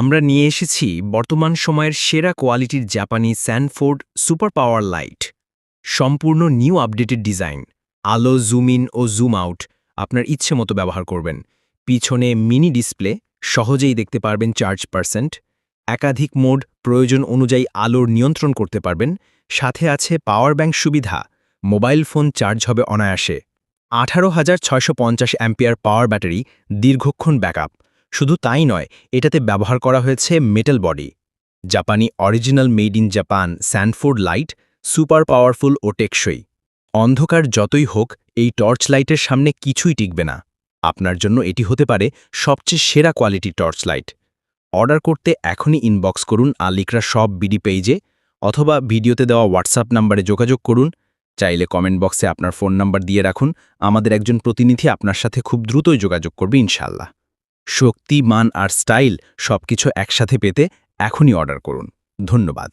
আমরা নিয়ে এসেছি বর্তমান সময়ের সেরা কোয়ালিটির জাপানি স্যানফোর্ড সুপার পাওয়ার লাইট। সম্পূর্ণ নিউ আপডেটেড ডিজাইন, আলো জুম ইন ও জুম আউট আপনার ইচ্ছে মতো ব্যবহার করবেন। পিছনে মিনি ডিসপ্লে, সহজেই দেখতে পারবেন চার্জ%। একাধিক মোড, প্রয়োজন অনুযায়ী আলোর নিয়ন্ত্রণ করতে পারবেন। সাথে আছে পাওয়ার ব্যাংক সুবিধা, মোবাইল ফোন চার্জ হবে অনায়াসে। 18,650 অ্যাম্পিয়ার পাওয়ার ব্যাটারি, দীর্ঘক্ষণ ব্যাকআপ। শুধু তাই নয়, এটাতে ব্যবহার করা হয়েছে মেটাল বডি। জাপানি original made in Japan Sanford light, super powerful ও টেকসই। অন্ধকার যতই হোক, এই টর্চ লাইটের সামনে কিছুই টিকবে না। আপনার জন্য এটি হতে পারে সবচেয়ে সেরা কোয়ালিটির টর্চ লাইট। অর্ডার করতে এখনই ইনবক্স করুন আলিকরা সব বিডি পেজে, অথবা ভিডিওতে দেওয়া হোয়াটসঅ্যাপ নাম্বারে যোগাযোগ করুন। চাইলে কমেন্ট বক্সে আপনার ফোন নাম্বার দিয়ে রাখুন, আমাদের একজন প্রতিনিধি আপনার সাথে খুব দ্রুতই যোগাযোগ করবে ইনশাল্লাহ। শক্তি, মান আর স্টাইল সবকিছু একসাথে পেতে এখনই অর্ডার করুন। ধন্যবাদ।